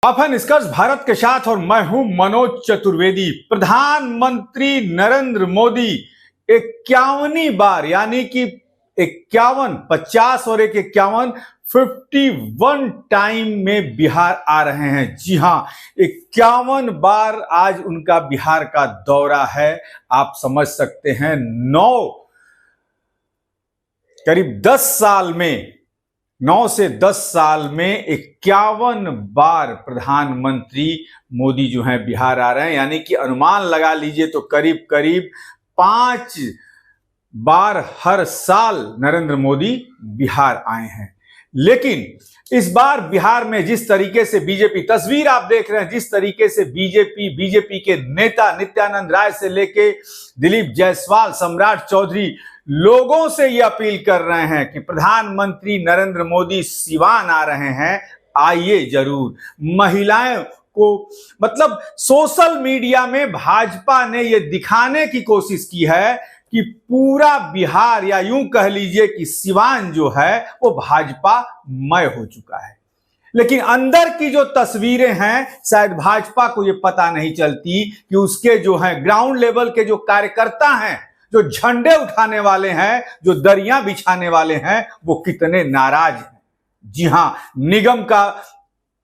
आप है निष्कर्ष भारत के साथ और मैं हूं मनोज चतुर्वेदी। प्रधानमंत्री नरेंद्र मोदी 51वीं बार यानी कि 51, 50 और 51, 51 टाइम में बिहार आ रहे हैं। जी हां, 51 बार आज उनका बिहार का दौरा है। आप समझ सकते हैं, करीब 10 साल में 9 से 10 साल में 51 बार प्रधानमंत्री मोदी जो है बिहार आ रहे हैं, यानी कि अनुमान लगा लीजिए तो करीब करीब 5 बार हर साल नरेंद्र मोदी बिहार आए हैं। लेकिन इस बार बिहार में जिस तरीके से बीजेपी, तस्वीर आप देख रहे हैं, जिस तरीके से बीजेपी के नेता नित्यानंद राय से लेके दिलीप जायसवाल, सम्राट चौधरी लोगों से ये अपील कर रहे हैं कि प्रधानमंत्री नरेंद्र मोदी सिवान आ रहे हैं, आइए जरूर। महिलाएं को मतलब सोशल मीडिया में भाजपा ने ये दिखाने की कोशिश की है कि पूरा बिहार या यूं कह लीजिए कि सिवान जो है वो भाजपा मय हो चुका है। लेकिन अंदर की जो तस्वीरें हैं शायद भाजपा को ये पता नहीं चलती कि उसके जो हैं ग्राउंड लेवल के जो कार्यकर्ता हैं, जो झंडे उठाने वाले हैं, जो दरियां बिछाने वाले हैं, वो कितने नाराज हैं। जी हां, निगम का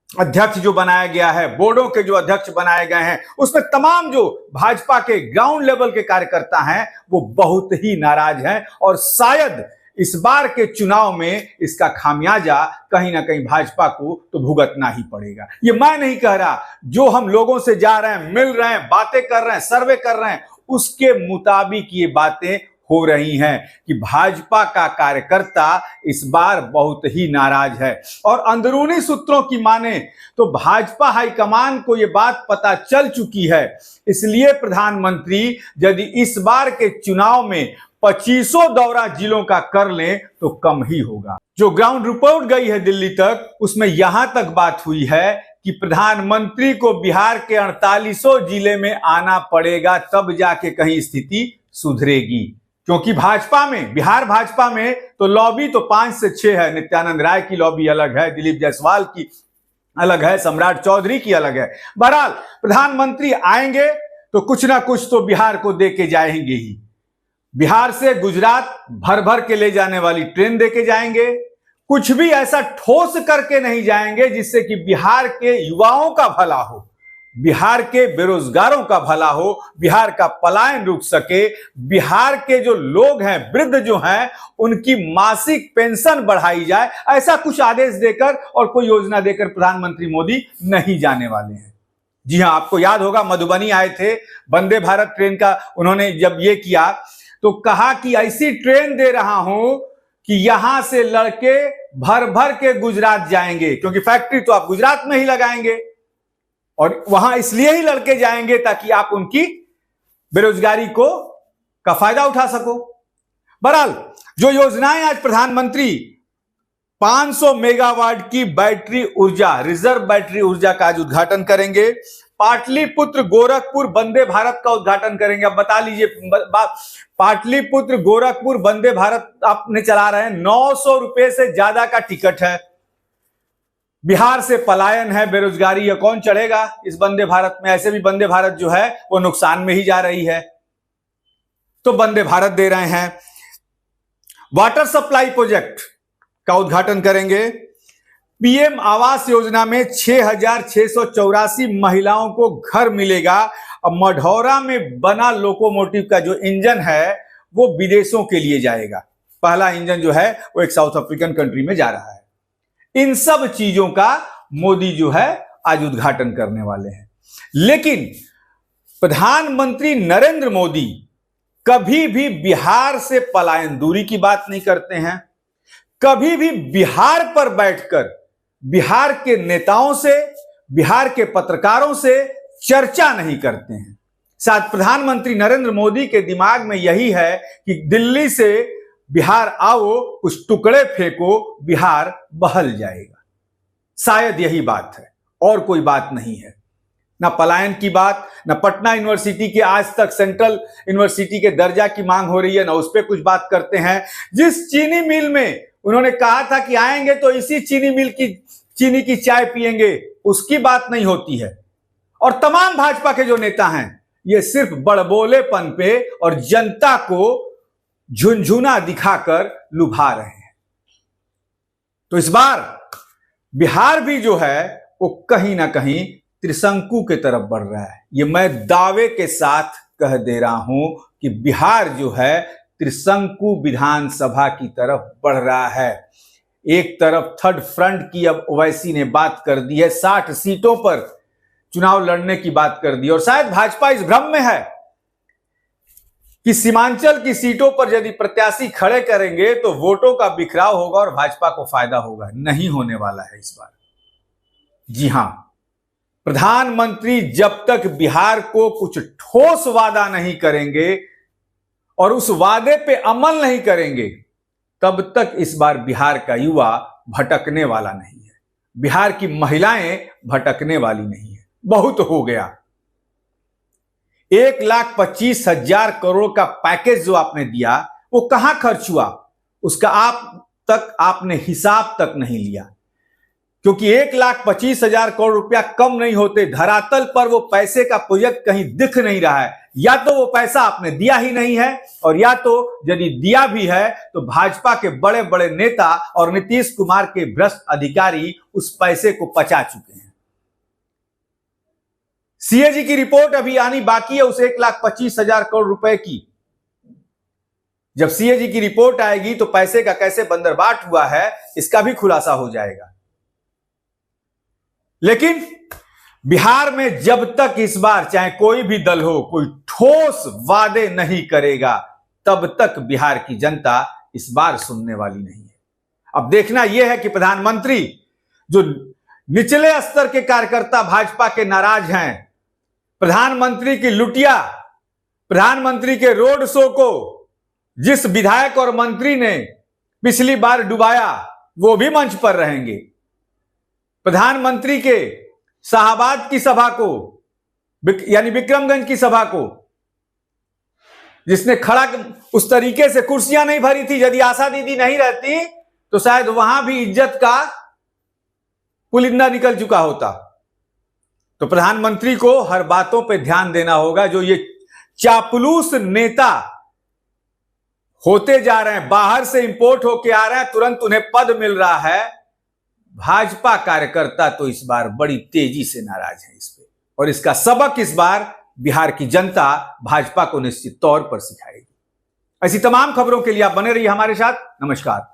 अध्यक्ष जो बनाया गया है, बोर्डों के जो अध्यक्ष बनाए गए हैं, उसमें तमाम जो भाजपा के ग्राउंड लेवल के कार्यकर्ता हैं वो बहुत ही नाराज हैं और शायद इस बार के चुनाव में इसका खामियाजा कहीं ना कहीं भाजपा को तो भुगतना ही पड़ेगा। ये मैं नहीं कह रहा, जो हम लोगों से जा रहे हैं, मिल रहे हैं, बातें कर रहे हैं, सर्वे कर रहे हैं, उसके मुताबिक ये बातें हो रही हैं कि भाजपा का कार्यकर्ता इस बार बहुत ही नाराज है। और अंदरूनी सूत्रों की माने तो भाजपा हाईकमान को यह बात पता चल चुकी है, इसलिए प्रधानमंत्री यदि इस बार के चुनाव में 25 दौरा जिलों का कर लें तो कम ही होगा। जो ग्राउंड रिपोर्ट गई है दिल्ली तक, उसमें यहां तक बात हुई है कि प्रधानमंत्री को बिहार के 48 जिले में आना पड़ेगा, तब जाके कहीं स्थिति सुधरेगी। क्योंकि भाजपा में, बिहार भाजपा में तो लॉबी तो 5 से 6 है। नित्यानंद राय की लॉबी अलग है, दिलीप जायसवाल की अलग है, सम्राट चौधरी की अलग है। बहरहाल प्रधानमंत्री आएंगे तो कुछ ना कुछ तो बिहार को दे के जाएंगे ही। बिहार से गुजरात भर भर के ले जाने वाली ट्रेन दे के जाएंगे। कुछ भी ऐसा ठोस करके नहीं जाएंगे जिससे कि बिहार के युवाओं का भला हो, बिहार के बेरोजगारों का भला हो, बिहार का पलायन रुक सके, बिहार के जो लोग हैं, वृद्ध जो हैं, उनकी मासिक पेंशन बढ़ाई जाए। ऐसा कुछ आदेश देकर और कोई योजना देकर प्रधानमंत्री मोदी नहीं जाने वाले हैं। जी हां, आपको याद होगा मधुबनी आए थे, वंदे भारत ट्रेन का उन्होंने जब ये किया तो कहा कि ऐसी ट्रेन दे रहा हूं कि यहां से लड़के भर भर के गुजरात जाएंगे, क्योंकि फैक्ट्री तो आप गुजरात में ही लगाएंगे और वहां इसलिए ही लड़के जाएंगे ताकि आप उनकी बेरोजगारी का फायदा उठा सको। बहरहाल जो योजनाएं आज प्रधानमंत्री 500 मेगावाट की बैटरी ऊर्जा, रिजर्व बैटरी ऊर्जा का आज उद्घाटन करेंगे। पाटलिपुत्र गोरखपुर वंदे भारत का उद्घाटन करेंगे। अब बता लीजिए, पाटलिपुत्र गोरखपुर वंदे भारत आपने चला रहे हैं, 900 रुपए से ज्यादा का टिकट है। बिहार से पलायन है, बेरोजगारी है, कौन चढ़ेगा इस वंदे भारत में? ऐसे भी वंदे भारत जो है वो नुकसान में ही जा रही है, तो वंदे भारत दे रहे हैं। वाटर सप्लाई प्रोजेक्ट का उद्घाटन करेंगे। पीएम आवास योजना में 6,684 महिलाओं को घर मिलेगा। अब मढ़ौरा में बना लोकोमोटिव का जो इंजन है वो विदेशों के लिए जाएगा। पहला इंजन जो है वो एक साउथ अफ्रीकन कंट्री में जा रहा है। इन सब चीजों का मोदी जो है आज उद्घाटन करने वाले हैं। लेकिन प्रधानमंत्री नरेंद्र मोदी कभी भी बिहार से पलायन दूरी की बात नहीं करते हैं, कभी भी बिहार पर बैठकर बिहार के नेताओं से, बिहार के पत्रकारों से चर्चा नहीं करते हैं। शायद प्रधानमंत्री नरेंद्र मोदी के दिमाग में यही है कि दिल्ली से बिहार आओ, कुछ टुकड़े फेंको, बिहार बहल जाएगा। शायद यही बात है और कोई बात नहीं है। ना पलायन की बात, ना पटना यूनिवर्सिटी के आज तक सेंट्रल यूनिवर्सिटी के दर्जा की मांग हो रही है, ना उस पर कुछ बात करते हैं। जिस चीनी मिल में उन्होंने कहा था कि आएंगे तो इसी चीनी मिल की चीनी की चाय पिएंगे, उसकी बात नहीं होती है। और तमाम भाजपा के जो नेता हैं ये सिर्फ बड़बोलेपन पे और जनता को झुनझुना दिखाकर लुभा रहे हैं। तो इस बार बिहार भी जो है वो कहीं ना कहीं त्रिशंकु की तरफ बढ़ रहा है। ये मैं दावे के साथ कह दे रहा हूं कि बिहार जो है त्रिशंकु विधानसभा की तरफ बढ़ रहा है। एक तरफ थर्ड फ्रंट की अब ओवैसी ने बात कर दी है, 60 सीटों पर चुनाव लड़ने की बात कर दी, और शायद भाजपा इस भ्रम में है कि सीमांचल की सीटों पर यदि प्रत्याशी खड़े करेंगे तो वोटों का बिखराव होगा और भाजपा को फायदा होगा। नहीं होने वाला है इस बार। जी हां, प्रधानमंत्री जब तक बिहार को कुछ ठोस वादा नहीं करेंगे और उस वादे पे अमल नहीं करेंगे तब तक इस बार बिहार का युवा भटकने वाला नहीं है, बिहार की महिलाएं भटकने वाली नहीं है। बहुत हो गया। 1,25,000 करोड़ का पैकेज जो आपने दिया वो कहां खर्च हुआ, उसका आपने हिसाब तक नहीं लिया, क्योंकि 1,25,000 करोड़ रुपया कम नहीं होते। धरातल पर वो पैसे का प्रोजेक्ट कहीं दिख नहीं रहा है। या तो वो पैसा आपने दिया ही नहीं है, और या तो यदि दिया भी है तो भाजपा के बड़े बड़े नेता और नीतीश कुमार के भ्रष्ट अधिकारी उस पैसे को पचा चुके हैं। सीएजी की रिपोर्ट अभी आनी बाकी है उस 1,25,000 करोड़ रुपए की। जब सीएजी की रिपोर्ट आएगी तो पैसे का कैसे बंदरबाट हुआ है इसका भी खुलासा हो जाएगा। लेकिन बिहार में जब तक इस बार चाहे कोई भी दल हो कोई ठोस वादे नहीं करेगा तब तक बिहार की जनता इस बार सुनने वाली नहीं है। अब देखना यह है कि प्रधानमंत्री, जो निचले स्तर के कार्यकर्ता भाजपा के नाराज हैं, प्रधानमंत्री की लुटिया, प्रधानमंत्री के रोड शो को जिस विधायक और मंत्री ने पिछली बार डुबाया वो भी मंच पर रहेंगे। प्रधानमंत्री के शाहबाद की सभा को, यानी विक्रमगंज की सभा को, जिसने खड़ा उस तरीके से कुर्सियां नहीं भरी थी, यदि आशा दीदी नहीं रहती तो शायद वहां भी इज्जत का पुलिंदा निकल चुका होता। तो प्रधानमंत्री को हर बातों पे ध्यान देना होगा। जो ये चापलूस नेता होते जा रहे हैं, बाहर से इंपोर्ट होके आ रहे हैं, तुरंत उन्हें पद मिल रहा है, भाजपा कार्यकर्ता तो इस बार बड़ी तेजी से नाराज है इस पे, और इसका सबक इस बार बिहार की जनता भाजपा को निश्चित तौर पर सिखाएगी। ऐसी तमाम खबरों के लिए आप बने रहिए हमारे साथ। नमस्कार।